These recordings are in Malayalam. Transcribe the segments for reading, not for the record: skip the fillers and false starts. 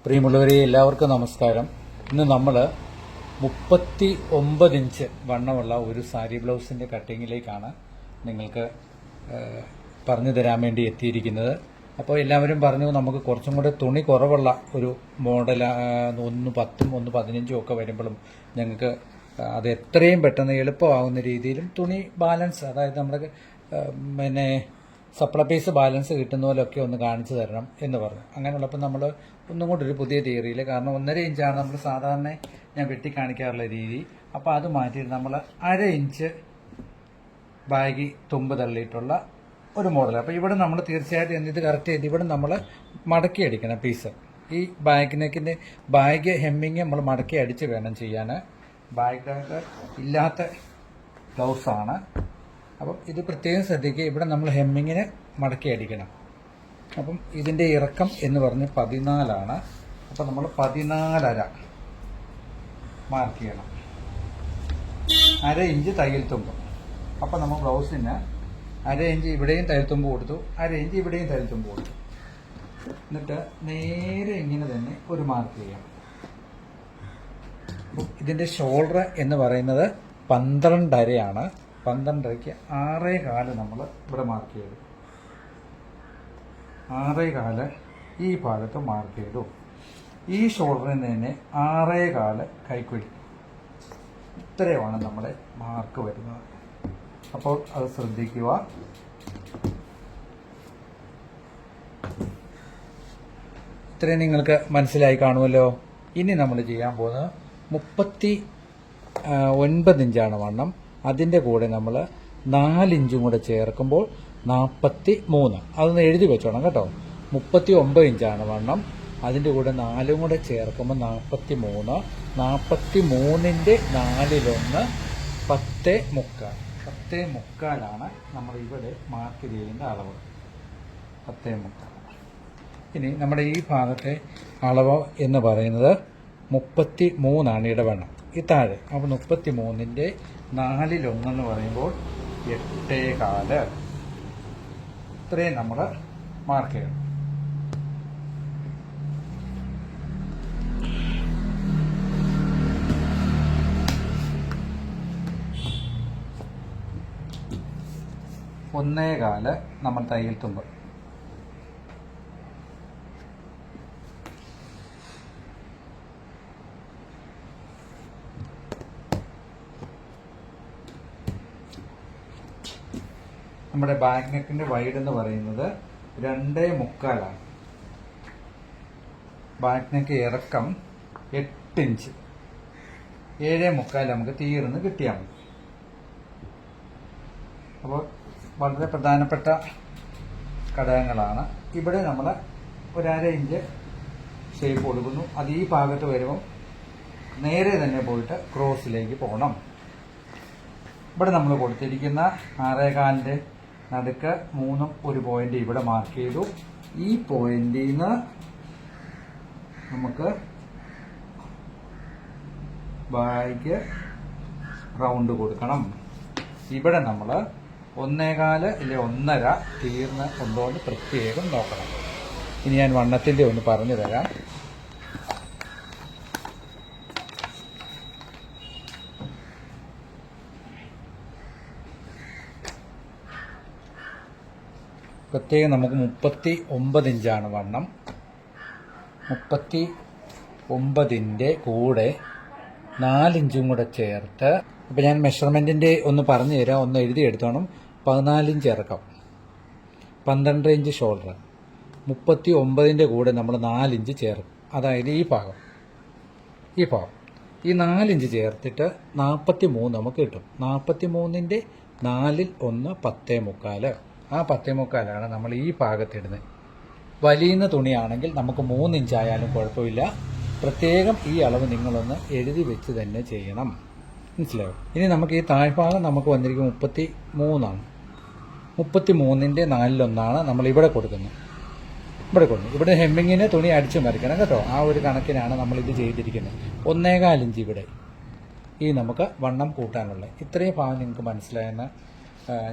പ്രിയമുള്ളവരെ എല്ലാവർക്കും നമസ്കാരം. ഇന്ന് നമ്മൾ 39 ഇഞ്ച് വണ്ണമുള്ള ഒരു സാരി ബ്ലൗസിൻ്റെ കട്ടിങ്ങിലേക്കാണ് നിങ്ങൾക്ക് പറഞ്ഞു തരാൻ വേണ്ടി എത്തിയിരിക്കുന്നത്. അപ്പോൾ എല്ലാവരും പറഞ്ഞു നമുക്ക് കുറച്ചും കൂടെ തുണി കുറവുള്ള ഒരു മോഡൽ 1.10 1.15 ഒക്കെ വരുമ്പോഴും ഞങ്ങൾക്ക് അത് എത്രയും പെട്ടെന്ന് എളുപ്പമാകുന്ന രീതിയിലും തുണി ബാലൻസ്, അതായത് നമ്മുടെ സപ്ലൈ പീസ് ബാലൻസ് കിട്ടുന്ന പോലെയൊക്കെ ഒന്ന് കാണിച്ചു തരണം എന്ന് പറഞ്ഞു. അങ്ങനെയുള്ളപ്പോൾ നമ്മൾ ഒന്നും കൂടെ ഒരു പുതിയ തിയറിയിൽ, കാരണം 1.5 ഇഞ്ചാണ് നമ്മൾ സാധാരണ ഞാൻ വെട്ടി കാണിക്കാറുള്ള രീതി. അപ്പോൾ അത് മാറ്റിയിട്ട് നമ്മൾ 1/2 ഇഞ്ച് ബാഗ് തുമ്പ് തള്ളിയിട്ടുള്ള ഒരു മോഡൽ. അപ്പോൾ ഇവിടെ നമ്മൾ തീർച്ചയായിട്ടും ഇത് കറക്റ്റ് ചെയ്ത് ഇവിടെ നമ്മൾ മടക്കി അടിക്കണം പീസ്. ഈ ബാഗ് ബാഗ് ഹെമ്മിങ് നമ്മൾ മടക്കി അടിച്ച് വേണം ചെയ്യാൻ. ബാഗ് ഇല്ലാത്ത ബ്ലൗസാണ്. അപ്പം ഇത് പ്രത്യേകം ശ്രദ്ധിക്കുക. ഇവിടെ നമ്മൾ ഹെമ്മിങ്ങിന് മടക്കി അടിക്കണം. അപ്പം ഇതിൻ്റെ ഇറക്കം എന്ന് പറഞ്ഞ് 14 അപ്പം നമ്മൾ 14.5 മാർക്ക് ചെയ്യണം. 1/2 ഇഞ്ച് തയ്യൽ തുമ്പ്. അപ്പം നമ്മൾ ബ്ലൗസിന് 1/2 ഇഞ്ച് ഇവിടെയും തയ്യൽ തുമ്പ് കൊടുത്തു, 1/2 ഇഞ്ച് ഇവിടെയും തയ്യൽ തുമ്പ് കൊടുത്തു. എന്നിട്ട് നേരെ ഇങ്ങനെ തന്നെ ഒരു മാർക്ക് ചെയ്യാം. ഇതിൻ്റെ ഷോൾഡർ എന്ന് പറയുന്നത് 12.5 12.5ക്ക് 6.25 നമ്മൾ ഇവിടെ മാർക്ക് ചെയ്തു. 6.25 ഈ ഭാഗത്ത് മാർക്ക് ചെയ്തു. ഈ ഷോൾഡറിൽ തന്നെ 6.25 കൈക്കുഴി. ഇത്രയുമാണ് നമ്മുടെ മാർക്ക് വരുന്നത്. അപ്പോൾ അത് ശ്രദ്ധിക്കുക. ഇത്രയും നിങ്ങൾക്ക് മനസ്സിലായി കാണുമല്ലോ. ഇനി നമ്മൾ ചെയ്യാൻ പോകുന്നത് 39 ഇഞ്ചാണ് വണ്ണം. അതിൻ്റെ കൂടെ നമ്മൾ 4 ഇഞ്ചും കൂടെ ചേർക്കുമ്പോൾ 43. അതൊന്ന് എഴുതി വെച്ചോണം കേട്ടോ. 39 ഇഞ്ചാണ് വണ്ണം. അതിൻ്റെ കൂടെ 4 കൂടെ ചേർക്കുമ്പോൾ 43. 43ൻ്റെ 4/1 10.75. 10.75 നമ്മൾ ഇവിടെ മാർക്ക് ചെയ്യുന്ന അളവ്. 10.75. ഇനി നമ്മുടെ ഈ ഭാഗത്തെ അളവ് എന്ന് പറയുന്നത് 33 ഇടവണ്ണം ഈ താഴെ. അപ്പോൾ 33ൻ്റെ 4/1 എന്ന് പറയുമ്പോൾ 8.25. ഇത്രയും നമ്മൾ മാർക്ക് ചെയ്യണം. ഒന്നേകാല് നമ്മൾ തയ്യൽ തുമ്പ്. നമ്മുടെ ബാക്ക് നെക്കിന്റെ വൈഡ് എന്ന് പറയുന്നത് 2.25. ബാക്ക് നെക്ക് ഇറക്കം 8 ഇഞ്ച്. 7.25 നമുക്ക് തീർന്ന് കിട്ടിയാൽ മതി. അപ്പോൾ വളരെ പ്രധാനപ്പെട്ട ഘടകങ്ങളാണ്. ഇവിടെ നമ്മൾ 1/2 ഇഞ്ച് ഷേപ്പ് കൊടുക്കുന്നു. അത് ഈ ഭാഗത്ത് വരുമ്പോൾ നേരെ തന്നെ പോയിട്ട് ക്രോസിലേക്ക് പോകണം. ഇവിടെ നമ്മൾ കൊടുത്തിരിക്കുന്ന 6.25ൻ്റെ നടുക്ക് 3 ഒരു പോയിന്റ് ഇവിടെ മാർക്ക് ചെയ്തു. ഈ പോയിന്റിൽ നിന്ന് നമുക്ക് ബാഗ് റൗണ്ട് കൊടുക്കണം. ഇവിടെ നമ്മൾ 1.25 ഇല്ലെ 1.5 തീർന്ന് കൊണ്ടുകൊണ്ട് പ്രത്യേകം നോക്കണം. ഇനി ഞാൻ വണ്ണത്തിൻ്റെ ഒന്ന് പറഞ്ഞു തരാം. പ്രത്യേകം നമുക്ക് 39 ഇഞ്ചാണ് വണ്ണം. 39ൻ്റെ കൂടെ 4 ഇഞ്ചും കൂടെ ചേർത്ത്, അപ്പോൾ ഞാൻ മെഷർമെൻറ്റിൻ്റെ ഒന്ന് പറഞ്ഞു തരാം, ഒന്ന് എഴുതിയെടുത്തോണം. 14 ഇഞ്ച് ഇറക്കം, 12 ഇഞ്ച് ഷോൾഡർ, 39ൻ്റെ കൂടെ നമ്മൾ 4 ഇഞ്ച് ചേർക്കും. അതായത് ഈ ഭാഗം ഈ 4 ഇഞ്ച് ചേർത്തിട്ട് 43 നമുക്ക് കിട്ടും. 43ൻ്റെ 4/1 10.25. ആ 10.25 നമ്മൾ ഈ ഭാഗത്തിടുന്നത്. വലിയുന്ന തുണിയാണെങ്കിൽ നമുക്ക് 3 ഇഞ്ചായാലും കുഴപ്പമില്ല. പ്രത്യേകം ഈ അളവ് നിങ്ങളൊന്ന് എഴുതി വെച്ച് തന്നെ ചെയ്യണം. മനസ്സിലാവും. ഇനി നമുക്ക് ഈ താഴ്ഭാഗം നമുക്ക് വന്നിരിക്കും 33. 33ൻ്റെ 4/1 നമ്മൾ ഇവിടെ കൊടുക്കുന്നത്. ഇവിടെ ഹെമ്മിങ്ങിന് തുണി അടിച്ചു മറിക്കണം കേട്ടോ. ആ ഒരു കണക്കിനാണ് നമ്മളിത് ചെയ്തിരിക്കുന്നത്. 1.25 ഇഞ്ച് ഇവിടെ ഈ നമുക്ക് വണ്ണം കൂട്ടാനുള്ള ഇത്രയും ഭാഗം നിങ്ങൾക്ക് മനസ്സിലായെന്ന്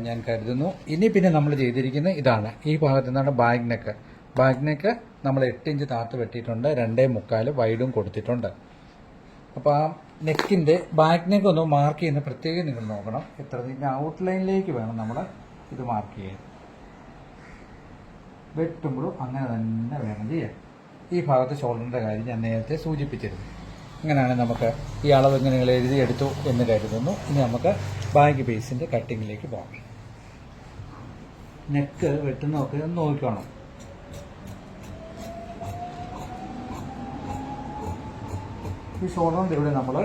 ഞാൻ കരുതുന്നു. ഇനി പിന്നെ നമ്മൾ ചെയ്തിരിക്കുന്നത് ഇതാണ്. ഈ ഭാഗത്തു നിന്നാണ് ബാഗ് നെക്ക്. ബാക്ക് നെക്ക് നമ്മൾ 8 ഇഞ്ച് താത്ത് വെട്ടിയിട്ടുണ്ട്, 2.25 വൈഡും കൊടുത്തിട്ടുണ്ട്. അപ്പോൾ ആ നെക്കിൻ്റെ ബാക്ക് നെക്ക് ഒന്ന് മാർക്ക് ചെയ്യുന്ന പ്രത്യേകം നിങ്ങൾ നോക്കണം. എത്ര ഇതിൻ്റെ ഔട്ട്ലൈനിലേക്ക് വേണം നമ്മൾ ഇത് മാർക്ക് ചെയ്യാൻ. വെട്ടുമ്പോഴും അങ്ങനെ തന്നെ വേണം ചെയ്യാൻ. ഈ ഭാഗത്ത് ഷോൾഡറിൻ്റെ കാര്യം ഞാൻ നേരത്തെ സൂചിപ്പിച്ചിരുന്നു. അങ്ങനെയാണ് നമുക്ക് ഈ അളവ് ഇങ്ങനെ നിങ്ങൾ എഴുതിയെടുത്തു എന്ന് കരുതുന്നു. ഇനി നമുക്ക് ബാക്ക് പീസിൻ്റെ കട്ടിങ്ങിലേക്ക് പോകാം. നെക്ക് വെട്ടുന്നതൊക്കെ ഒന്ന് നോക്കണം. ഈ ഷോൾഡറിൻ്റെ ഇവിടെ നമ്മൾ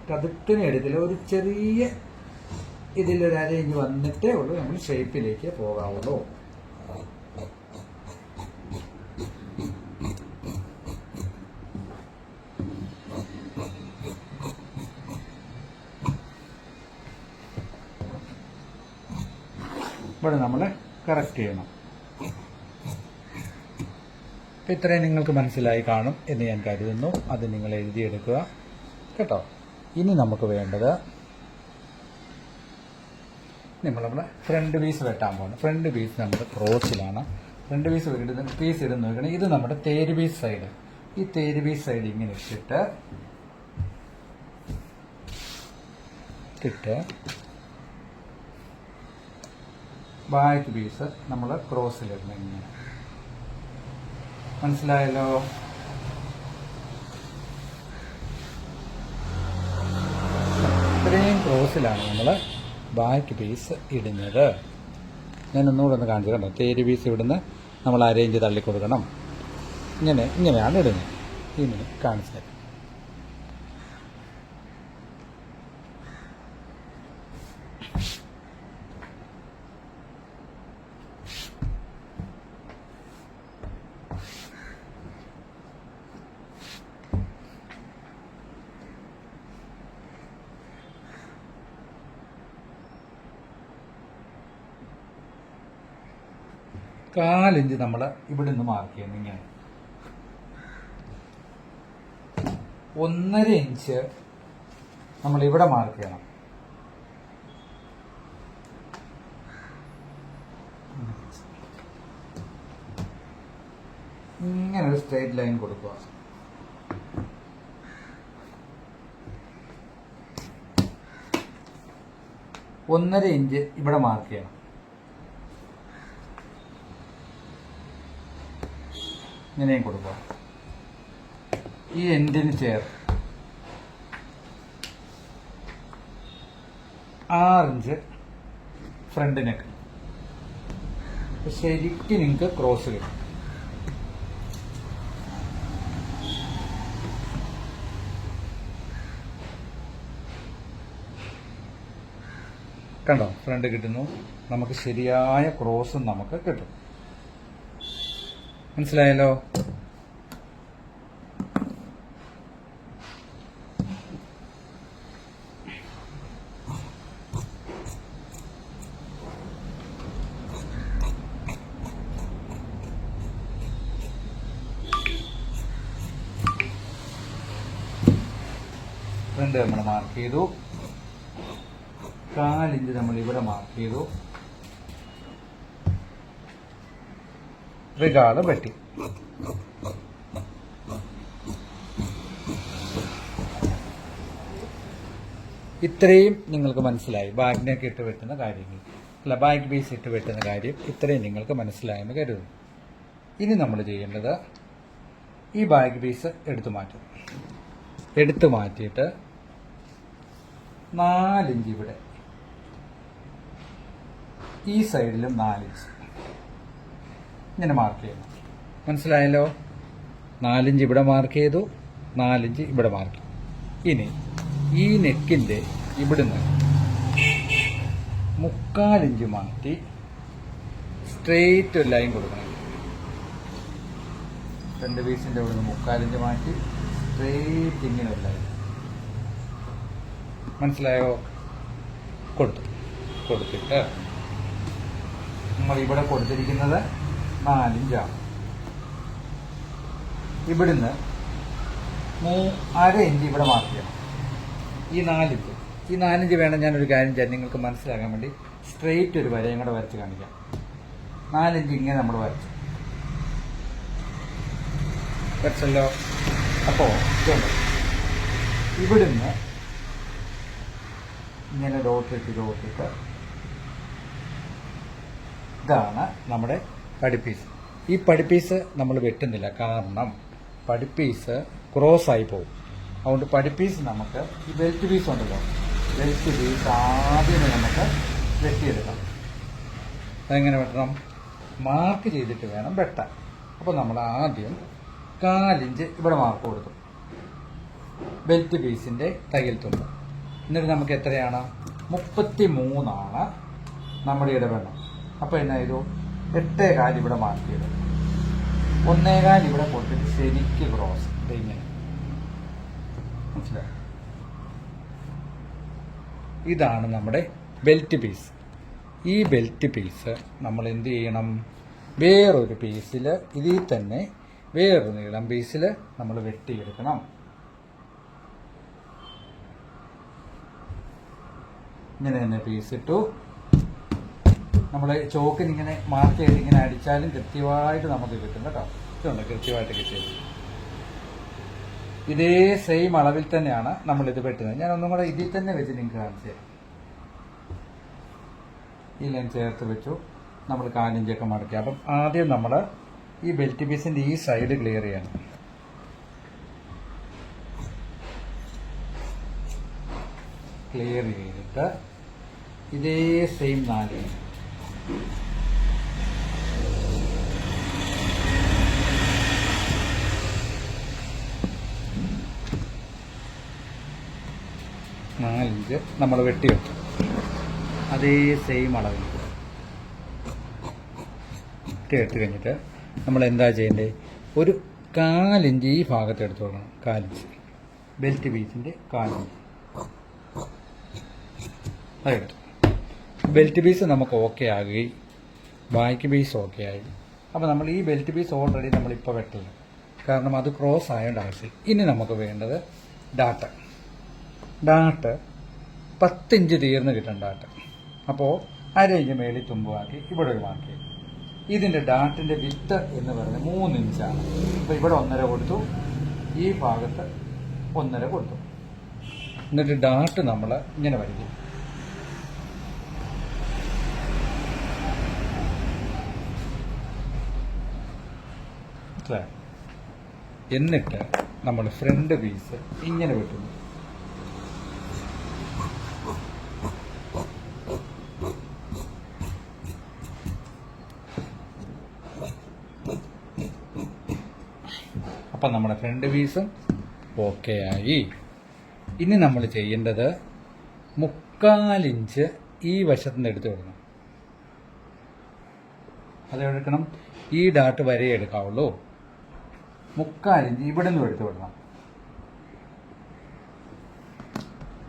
കതുക്കിന് എടുത്തില്ല, ഒരു ചെറിയ ഇതിലൊരു അര ഇഞ്ച് വന്നിട്ടേ ഉള്ളൂ നമ്മൾ ഷേപ്പിലേക്ക് പോകാവുള്ളൂ. ഇവിടെ നമ്മൾ കറക്റ്റ് ചെയ്യണം. അപ്പം ഇത്രയും നിങ്ങൾക്ക് മനസ്സിലായി കാണും എന്ന് ഞാൻ കരുതുന്നു. അത് നിങ്ങൾ എഴുതിയെടുക്കുക കേട്ടോ. ഇനി നമുക്ക് വേണ്ടത് നമ്മുടെ ഫ്രണ്ട് പീസ് വെട്ടാൻ പോകണം. ഫ്രണ്ട് പീസ് നമ്മുടെ ക്രോസിലാണ്. ഫ്രണ്ട് പീസ് ഇടുന്ന നോക്കണം. ഇത് നമ്മുടെ തേര് പീസ് സൈഡ്. ഈ തേര് പീസ് സൈഡ് ഇങ്ങനെ ഇട്ടിട്ട് ബാക്ക് പീസ് നമ്മൾ ക്രോസിലിടണം. ഇങ്ങനെ മനസ്സിലായല്ലോ? ഇത്രയും ക്രോസിലാണ് നമ്മൾ ബാക്ക് പീസ് ഇടുന്നത്. ഞാൻ ഒന്നുകൂടെ ഒന്ന് കാണിച്ചു കണ്ടോ. തേര് പീസ് ഇവിടുന്ന് നമ്മൾ അരയിഞ്ച് തള്ളി കൊടുക്കണം. ഇങ്ങനെയാണ് ഇടുന്നത്. ഇനി കാണിച്ചു തരാം. കാലിഞ്ച് നമ്മൾ ഇവിടെ നിന്ന് മാർക്ക് ചെയ്യണം. ഇങ്ങനെ 1.5 ഇഞ്ച് നമ്മൾ ഇവിടെ മാർക്ക് ചെയ്യണം. ഇങ്ങനെ ഒരു സ്ട്രേറ്റ് ലൈൻ കൊടുക്കുക. ഒന്നര ഇഞ്ച് ഇവിടെ മാർക്ക് ചെയ്യണം. ഇങ്ങനെയും കൊടുക്കുക. ഈ എൻഡിന് ചേർത്ത് 6 ഇഞ്ച് ഫ്രണ്ട് നെക്ക്. ശരിക്കും നിങ്ങൾക്ക് ക്രോസ് കിട്ടും. കണ്ടോ? ഫ്രണ്ട് കിട്ടുന്നു. നമുക്ക് ശരിയായ ക്രോസും നമുക്ക് കിട്ടും. മനസ്സിലായല്ലോ? ഫ്രണ്ട് നമ്മൾ മാർക്ക് ചെയ്തു. 4 ഇഞ്ച് നമ്മൾ ഇവിടെ മാർക്ക് ചെയ്തു. റിഗാള് വെട്ടി. ഇത്രയും നിങ്ങൾക്ക് മനസ്സിലായി. ബാക്ക് നെക്ക് ഇട്ട് വെട്ടുന്ന കാര്യങ്ങൾ, അല്ല ബാക്ക് പീസ് ഇട്ട് വെട്ടുന്ന കാര്യം ഇത്രയും നിങ്ങൾക്ക് മനസ്സിലായെന്ന് കരുതുന്നു. ഇനി നമ്മൾ ചെയ്യേണ്ടത് ഈ ബാക്ക് പീസ് എടുത്തു മാറ്റും. എടുത്തു മാറ്റിയിട്ട് 4 ഇഞ്ച് ഇവിടെ, ഈ സൈഡിലും 4 ഇഞ്ച് ഇങ്ങനെ മാർക്ക് ചെയ്യണം. മനസ്സിലായല്ലോ? 4 ഇഞ്ച് ഇവിടെ മാർക്ക് ചെയ്തു, 4 ഇഞ്ച് ഇവിടെ മാർക്ക് ചെയ്തു. ഇനി ഈ നെക്കിൻ്റെ ഇവിടുന്ന് 3/4 ഇഞ്ച് മാറ്റി സ്ട്രെയിറ്റ് ഒരു ലൈൻ കൊടുക്കണം. രണ്ട് പീസിൻ്റെ ഇവിടുന്ന് 3/4 ഇഞ്ച് മാറ്റി സ്ട്രെയിറ്റ് ഇങ്ങനെ ഒരു ലൈൻ. മനസ്സിലായോ? കൊടുത്തിട്ട് നമ്മൾ ഇവിടെ കൊടുത്തിരിക്കുന്നത് 4 ഇഞ്ചാണ്. ഇവിടുന്ന് 1/2 ഇഞ്ച് ഇവിടെ മാർക്ക് ചെയ്യണം. ഈ 4 ഇഞ്ച്, ഈ 4 ഇഞ്ച് വേണം. ഞാനൊരു കാര്യം ചെയ്യാൻ നിങ്ങൾക്ക് മനസ്സിലാക്കാൻ വേണ്ടി സ്ട്രെയിറ്റ് ഒരു വരയും കൂടെ വരച്ച് കാണിക്കാം. 4 ഇഞ്ച് ഇങ്ങനെ നമ്മൾ വരച്ചു. വെച്ചല്ലോ. അപ്പോൾ ഇതുണ്ട്, ഇവിടുന്ന് ഇങ്ങനെ ഡോട്ടിട്ട് ഇതാണ് നമ്മുടെ പടിപ്പീസ്. ഈ പടിപ്പീസ് നമ്മൾ വെട്ടുന്നില്ല, കാരണം പടിപ്പീസ് ക്രോസ് ആയി പോകും. അതുകൊണ്ട് പടിപ്പീസ് നമുക്ക് ഈ ബെൽറ്റ് പീസ് ഉണ്ടല്ലോ, ബെൽറ്റ് പീസ് ആദ്യമേ നമുക്ക് വെട്ടിയെടുക്കണം. അതെങ്ങനെ വെട്ടണം? മാർക്ക് ചെയ്തിട്ട് വേണം വെട്ടാൻ. അപ്പോൾ നമ്മൾ ആദ്യം 4 ഇഞ്ച് ഇവിടെ മാർക്ക് കൊടുത്തു, ബെൽറ്റ് പീസിൻ്റെ തയ്യൽ തുമ്പ്. എന്നിട്ട് നമുക്ക് എത്രയാണ്? 33 നമ്മുടെ ഇടവേണം. അപ്പോൾ എന്നാ ചെയ്തു? 8.25 ഇവിടെ മാർക്ക് ചെയ്തു, 1.25 ഇവിടെ കൊടുത്തിട്ട് ശരിക്ക് ക്രോസ് ഇങ്ങനെ. മനസ്സിലായി? ഇതാണ് നമ്മുടെ ബെൽറ്റ് പീസ്. ഈ ബെൽറ്റ് പീസ് നമ്മൾ എന്ത് ചെയ്യണം? വേറൊരു പീസിൽ ഇതിൽ തന്നെ വേറൊരു നീളം പീസിൽ നമ്മൾ വെട്ടിയെടുക്കണം. ഇങ്ങനെ തന്നെ പീസ് ഇട്ടു. നമ്മൾ ചോക്കിനിങ്ങനെ മാർക്ക് ചെയ്ത് ഇങ്ങനെ അടിച്ചാലും കൃത്യമായിട്ട് നമുക്ക് കിട്ടും കേട്ടോ. ഇതുണ്ട്, കൃത്യമായിട്ട് കിട്ടിയത്. ഇതേ സെയിം അളവിൽ തന്നെയാണ് നമ്മളിത് വെട്ടുന്നത്. ഞാൻ ഒന്നും കൂടെ ഇതിൽ തന്നെ വെച്ച് നിങ്ങൾക്ക് കാണിച്ചു തരാം. ഈ ലൈൻ ചേർത്ത് വെച്ചു, നമ്മൾ 4 ഇഞ്ചൊക്കെ മടക്കി. അപ്പം ആദ്യം നമ്മൾ ഈ ബെൽറ്റ് പീസിൻ്റെ ഈ സൈഡ് ക്ലിയർ ചെയ്യണം. ക്ലിയർ ചെയ്തിട്ട് ഇതേ സെയിം 4 ഇഞ്ച് നമ്മൾ വെട്ടിവെക്കും. അതേ സെയിം അളവിൽ വെട്ടിയെടുത്ത് കഴിഞ്ഞിട്ട് നമ്മൾ എന്താ ചെയ്യേണ്ടത്? ഒരു 4 ഇഞ്ച് ഈ ഭാഗത്ത് എടുത്ത് കൊടുക്കണം. 4 ഇഞ്ച് ബെൽറ്റ് പീസിൻ്റെ 4 ഇഞ്ച് അതെടുത്തു. ബെൽറ്റ് പീസ് നമുക്ക് ഓക്കെ ആകുകയും ബാക്ക് പീസ് ഓക്കെ ആയി. അപ്പോൾ നമ്മൾ ഈ ബെൽറ്റ് പീസ് ഓൾറെഡി നമ്മളിപ്പോൾ വെട്ടില്ല, കാരണം അത് ക്രോസ് ആയതുകൊണ്ട് ആവശ്യം. ഇനി നമുക്ക് വേണ്ടത് ഡാട്ട് 10 ഇഞ്ച് തീർന്ന് കിട്ടണം ഡാട്ട്. അപ്പോൾ 1/2 ഇഞ്ച് മേളിൽ തുമ്പുമാക്കി ഇവിടെ ഒരു മാർക്ക് ചെയ്യും. ഇതിൻ്റെ ഡാട്ടിൻ്റെ വിത്ത് എന്ന് പറയുന്നത് 3 ഇഞ്ചാണ്. അപ്പോൾ ഇവിടെ 1.5 കൊടുത്തു, ഈ ഭാഗത്ത് 1.5 കൊടുത്തു. എന്നിട്ട് ഡാട്ട് നമ്മൾ ഇങ്ങനെ വരയ്ക്കും. എന്നിട്ട് നമ്മൾ ഫ്രണ്ട് പീസ് ഇങ്ങനെ വെട്ടുന്നു. അപ്പം നമ്മുടെ ഫ്രണ്ട് പീസും ഓക്കെ ആയി. ഇനി നമ്മൾ ചെയ്യേണ്ടത് 3/4 ഇഞ്ച് ഈ വശത്ത് നിന്ന് എടുത്ത് കൊടുക്കണം. അതെടുക്കണം, ഈ ഡാട്ട് വരെ എടുക്കാവുള്ളൂ. 3/4 ഇഞ്ച് ഇവിടെ നിന്ന് എടുത്ത് വിടണം,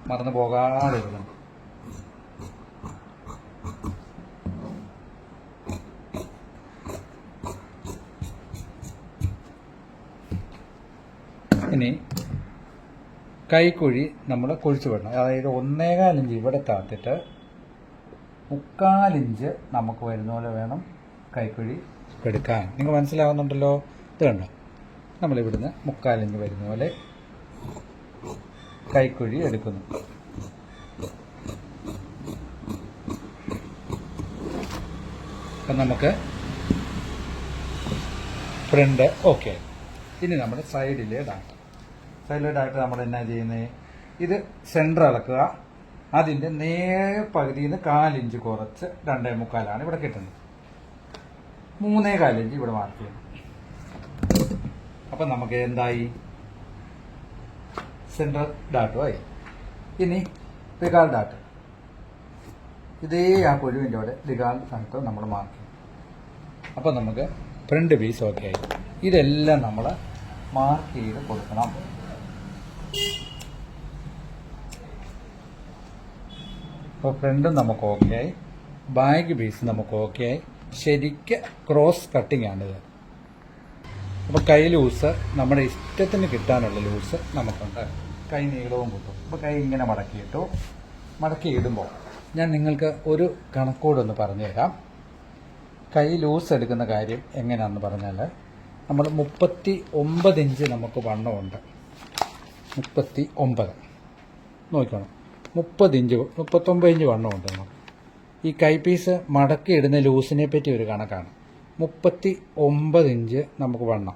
മറന്നു പോകാതെ ഇടണം. ഇനി കൈക്കുഴി നമ്മൾ കുഴിച്ചു വിടണം. അതായത് 1.25 ഇഞ്ച് ഇവിടെ താത്തിട്ട് 3/4 ഇഞ്ച് നമുക്ക് വരുന്ന പോലെ വേണം കൈക്കുഴി എടുക്കാൻ. നിങ്ങൾ മനസ്സിലാവുന്നുണ്ടല്ലോ? ഇത് കണ്ടോ, നമ്മളിവിടുന്ന് 3/4 ഇഞ്ച് വരുന്ന പോലെ കൈക്കുഴി എടുക്കുന്നു. അപ്പം നമുക്ക് ഫ്രണ്ട് ഓക്കെ. ഇനി നമ്മുടെ സൈഡിലെ ഡാട്ട് നമ്മൾ എന്നാ ചെയ്യുന്നത്? ഇത് സെൻറ്റർ അളക്കുക, അതിൻ്റെ പകുതിയിൽ നിന്ന് 4 ഇഞ്ച് കുറച്ച് 2.25 ഇവിടെ കിട്ടുന്നത്. 3.25 ഇഞ്ച് ഇവിടെ മാർക്ക് ചെയ്യണം. അപ്പം നമുക്ക് എന്തായി? സെൻട്രൽ ഡാട്ടുമായി. ഇനി ദിഗാൾ ഡാട്ട്, ഇതേ ആ കുഴുവിൻ്റെ അവിടെ ദിഗാൾ ഡാട്ട് നമ്മൾ മാർക്ക് ചെയ്യും. അപ്പം നമുക്ക് ഫ്രണ്ട് പീസ് ഓക്കെ ആയി. ഇതെല്ലാം നമ്മൾ മാർക്ക് ചെയ്ത് കൊടുക്കണം. അപ്പോൾ ഫ്രണ്ടും നമുക്ക് ഓക്കെ ആയി, ബാക്ക് പീസ് നമുക്ക് ഓക്കെ ആയി. ശരിക്ക് ക്രോസ് കട്ടിംഗ് ആണിത്. അപ്പോൾ കൈ ലൂസ് നമ്മുടെ ഇഷ്ടത്തിന് കിട്ടാനുള്ള ലൂസ് നമുക്കുണ്ട്. കൈ നീളവും കിട്ടും. അപ്പോൾ കൈ ഇങ്ങനെ മടക്കിയിടുമ്പോൾ ഞാൻ നിങ്ങൾക്ക് ഒരു കണക്കോടൊന്ന് പറഞ്ഞു തരാം. കൈ ലൂസ് എടുക്കുന്ന കാര്യം എങ്ങനെയാണെന്ന് പറഞ്ഞാൽ, നമ്മൾ 39 ഇഞ്ച് നമുക്ക് വണ്ണമുണ്ട്. 39 നോക്കണം. 39 ഇഞ്ച് വണ്ണമുണ്ട് നമുക്ക്. ഈ കൈ പീസ് മടക്കി ഇടുന്ന ലൂസിനെ പറ്റി ഒരു കണക്കാണ്. 39 ഇഞ്ച് നമുക്ക് വണ്ണം.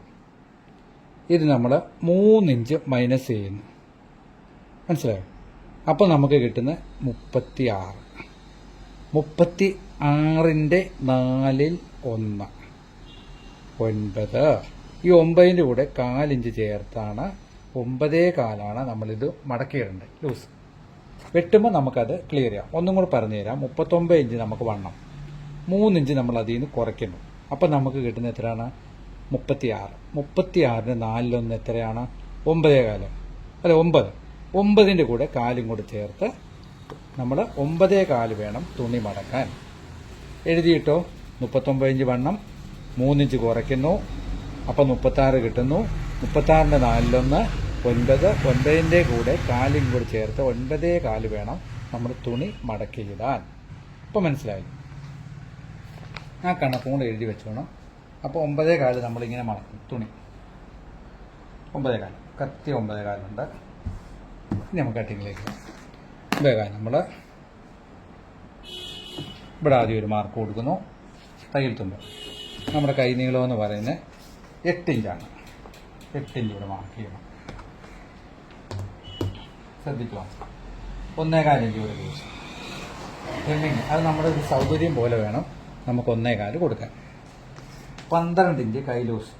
ഇത് നമ്മൾ 3 ഇഞ്ച് മൈനസ് ചെയ്യുന്നു. മനസ്സിലായോ? അപ്പോൾ നമുക്ക് കിട്ടുന്ന 36. 36ൻ്റെ 4ൽ 1 9. ഈ 9ൻ്റെ കൂടെ 4 ഇഞ്ച് ചേർത്താണ് 9.25 നമ്മളിത് മടക്കിയിടേണ്ടത് ലൂസ്. വെട്ടുമ്പോൾ നമുക്കത് ക്ലിയർ ചെയ്യാം. ഒന്നും കൂടെ പറഞ്ഞു തരാം. 39 ഇഞ്ച് നമുക്ക് വണ്ണം, 3 ഇഞ്ച് നമ്മൾ അതിൽ നിന്ന് കുറയ്ക്കുന്നു. അപ്പം നമുക്ക് കിട്ടുന്ന എത്രയാണ്? 36. 36ന് 4ൽ 1 എത്രയാണ്? 9.25. അല്ല 9. 9ൻ്റെ കൂടെ 4 കൂടെ ചേർത്ത് നമ്മൾ 9.25 വേണം തുണി മടക്കാൻ. എഴുതിയിട്ടോ? 39 ഇഞ്ച് വണ്ണം, 3 ഇഞ്ച് കുറയ്ക്കുന്നു, അപ്പം 36 കിട്ടുന്നു. 36ൻ്റെ 4ൽ 1 9. 9ൻ്റെ കൂടെ 4 കൂടെ ചേർത്ത് 9.25 വേണം നമ്മൾ തുണി മടക്കിയിടാൻ. ഇപ്പം മനസ്സിലായി? ആ കണക്കും കൂടെ എഴുതി വെച്ചോണം. അപ്പോൾ 9.25 നമ്മളിങ്ങനെ മടക്കും തുണി. 9.25 കത്തി 9.25 ഉണ്ട്. ഇനി നമുക്ക് കട്ടിങ്ങിലേക്ക് 9.25 നമ്മൾ ഇവിടെ ആദ്യം ഒരു മാർക്ക് കൊടുക്കുന്നു. തയ്യൽ തുമ്പ് നമ്മുടെ കൈ നീളം എന്ന് പറയുന്നത് 8 ഇഞ്ചാണ്. 8 ഇഞ്ച് ഇവിടെ മാർക്ക് ചെയ്യണം. ശ്രദ്ധിക്കുക. 1.25 ഇഞ്ച് ഇവിടെ ലൂസ്. ഹെമ്മിങ് അത് നമ്മുടെ ഒരു സൗകര്യം പോലെ വേണം നമുക്ക് 1.25 കൊടുക്കാൻ. 12 ഇഞ്ച് കൈ ലൂസ്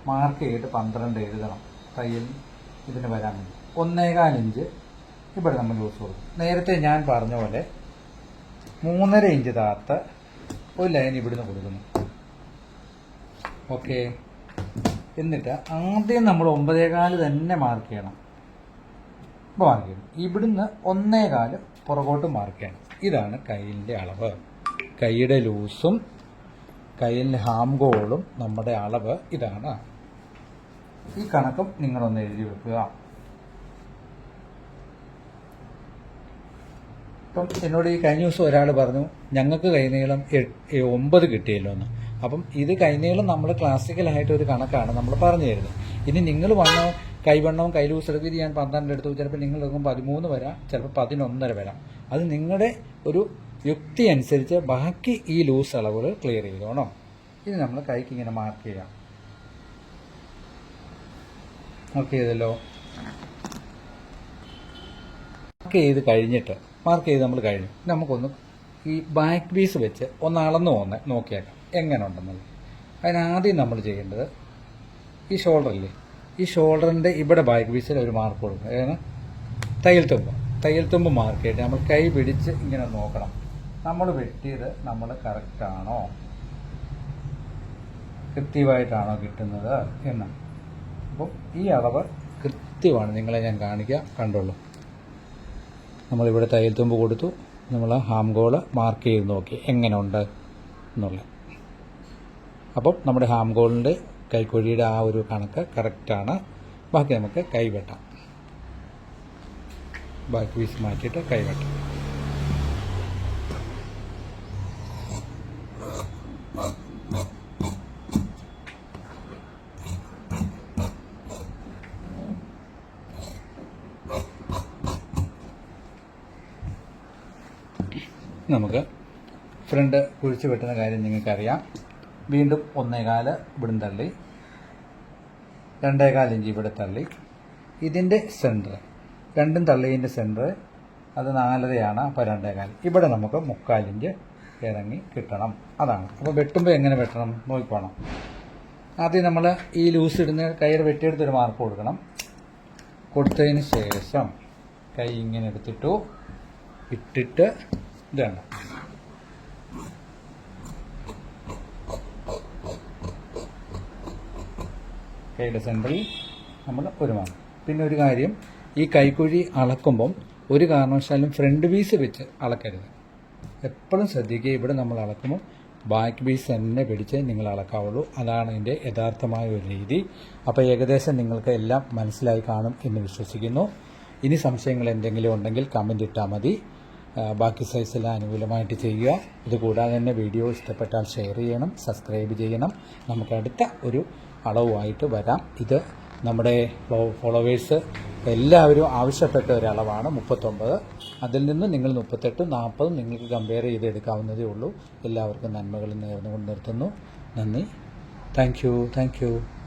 മാർക്ക് ചെയ്തിട്ട് 12 എഴുതണം. തയ്യൽ ഇതിന് വരാൻ വേണ്ടി 1.25 ഇഞ്ച് ഇവിടെ നമ്മൾ ലൂസ് കൊടുക്കും. നേരത്തെ ഞാൻ പറഞ്ഞ പോലെ 3.5 ഇഞ്ച് താത്ത് ഒരു ലൈൻ ഇവിടുന്ന് കൊടുക്കുന്നു. ഓക്കെ. എന്നിട്ട് ആദ്യം നമ്മൾ 9.25 തന്നെ മാർക്ക് ചെയ്യണം. ഇപ്പോൾ മാർക്ക് ചെയ്യണം. ഇവിടുന്ന് 1.25 പുറകോട്ട് മാർക്ക് ചെയ്യണം. ഇതാണ് കയ്യിൻ്റെ അളവ്. കൈയുടെ ലൂസും കയ്യിൻ്റെ ഹാം ഗോളും നമ്മുടെ അളവ് ഇതാണ്. ഈ കണക്കും നിങ്ങളൊന്ന് എഴുതി വെക്കുക. ഇപ്പം എന്നോട് ഈ കഴിഞ്ഞ ദിവസം ഒരാൾ പറഞ്ഞു ഞങ്ങൾക്ക് കൈനീളം 9 കിട്ടിയല്ലോ എന്ന്. അപ്പം ഇത് കൈനീളം നമ്മൾ ക്ലാസിക്കലായിട്ട് ഒരു കണക്കാണ് നമ്മൾ പറഞ്ഞു തരുന്നത്. ഇനി നിങ്ങൾ കൈവണ്ണവും കൈ ലൂസ് എടുക്കും. ഇത് ഞാൻ 12 എടുത്തു. ചിലപ്പോൾ നിങ്ങൾ എടുക്കുമ്പോൾ 13 വരാം, ചിലപ്പോൾ 11.5 വരാം. അത് നിങ്ങളുടെ ഒരു യുക്തി അനുസരിച്ച് ബാക്കി ഈ ലൂസ് അളവുകൾ ക്ലിയർ ചെയ്തോണം. ഇത് നമ്മൾ കൈക്ക് ഇങ്ങനെ മാർക്ക് ചെയ്യാം. മാർക്ക് ചെയ്തല്ലോ. മാർക്ക് ചെയ്ത് കഴിഞ്ഞിട്ട് നമ്മൾ കഴിഞ്ഞു. നമുക്കൊന്ന് ഈ ബാക്ക് പീസ് വെച്ച് ഒന്ന് അളന്ന് നോക്കിയേക്കാം എങ്ങനെ ഉണ്ടെന്നുള്ളത്. അതിനാദ്യം നമ്മൾ ചെയ്യേണ്ടത് ഈ ഷോൾഡറില്ലേ, ഈ ഷോൾഡറിൻ്റെ ഇവിടെ ബാക്ക് പീസിൽ ഒരു മാർക്ക് കൊടുക്കുക. ഏതാണ്? തയ്യൽ തുമ്പ് മാർക്ക് ചെയ്തിട്ട് നമ്മൾ കൈ പിടിച്ച് ഇങ്ങനെ നോക്കണം. നമ്മൾ വെട്ടിയത് നമ്മൾ കറക്റ്റാണോ, കൃത്യമായിട്ടാണോ കിട്ടുന്നത് എന്ന്. അപ്പം ഈ അളവ് കൃത്യമാണ്. നിങ്ങളെ ഞാൻ കാണിക്കാം, കണ്ടോളൂ. നമ്മളിവിടെ തയ്യൽ തുമ്പ് കൊടുത്തു. നമ്മൾ ഹാം ഗോള് മാർക്ക് ചെയ്ത് നോക്കി എങ്ങനെ ഉണ്ട് എന്നുള്ളത്. അപ്പം നമ്മുടെ ഹാം ഗോളിൻ്റെ കൈക്കുഴിയുടെ ആ ഒരു കണക്ക് കറക്റ്റാണ്. ബാക്കി നമുക്ക് കൈവെട്ടാം. ബാക്ക് പീസ് മാറ്റിയിട്ട് കൈവെട്ടാം. നമുക്ക് ഫ്രണ്ട് കുഴിച്ച് വെട്ടുന്ന കാര്യം നിങ്ങൾക്കറിയാം. വീണ്ടും 1.25 ഇവിടുന്ന് തള്ളി, 2.25 ഇഞ്ച് ഇവിടെ തള്ളി. ഇതിൻ്റെ സെൻറ്റർ രണ്ടും തള്ളിയതിൻ്റെ സെൻറ്റർ അത് 4.5 അപ്പോൾ 2.25. ഇവിടെ നമുക്ക് 3/4 ഇഞ്ച് ഇറങ്ങി കിട്ടണം. അതാണ്. അപ്പോൾ വെട്ടുമ്പോൾ എങ്ങനെ വെട്ടണം നോക്കിക്കോണം. ആദ്യം നമ്മൾ ഈ ലൂസ് ഇടുന്ന കയ്യിൽ വെട്ടിയെടുത്തൊരു മാർക്ക് കൊടുക്കണം. കൊടുത്തതിന് ശേഷം കൈ ഇങ്ങനെ എടുത്തിട്ടു ഇട്ടിട്ട് ഇത് വേണ്ട, കൈയുടെ സെൻറ്ററിൽ നമ്മൾ ഒരു മാർക്ക്. പിന്നെ ഒരു കാര്യം, ഈ കൈക്കുഴി അളക്കുമ്പം ഒരു കാരണവശാലും ഫ്രണ്ട് പീസ് വെച്ച് അളക്കരുത്. എപ്പോഴും ശ്രദ്ധിക്കുക, ഇവിടെ നമ്മൾ അളക്കുമ്പോൾ ബാക്ക് പീസ് തന്നെ പിടിച്ച് നിങ്ങൾ അളക്കാവുള്ളൂ. അതാണ് ഇതിൻ്റെ യഥാർത്ഥമായ ഒരു രീതി. അപ്പോൾ ഏകദേശം നിങ്ങൾക്ക് എല്ലാം മനസ്സിലായി കാണും എന്ന് വിശ്വസിക്കുന്നു. ഇനി സംശയങ്ങൾ എന്തെങ്കിലും ഉണ്ടെങ്കിൽ കമൻ്റ് ഇട്ടാൽ മതി. ബാക്കി സൈസെല്ലാം അനുകൂലമായിട്ട് ചെയ്യുക. ഇതുകൂടാതെ തന്നെ വീഡിയോ ഇഷ്ടപ്പെട്ടാൽ ഷെയർ ചെയ്യണം, സബ്സ്ക്രൈബ് ചെയ്യണം. നമുക്ക് അടുത്ത ഒരു അളവുമായിട്ട് വരാം. ഇത് നമ്മുടെ ഫോളോവേഴ്സ് എല്ലാവരും ആവശ്യപ്പെട്ട ഒരളവാണ് 39. അതിൽ നിന്ന് നിങ്ങൾ 38, 40 നിങ്ങൾക്ക് കമ്പയർ ചെയ്തെടുക്കാവുന്നതേ ഉള്ളൂ. എല്ലാവർക്കും നന്മകൾ നേർന്നുകൊണ്ട് നിർത്തുന്നു. നന്ദി. Thank you.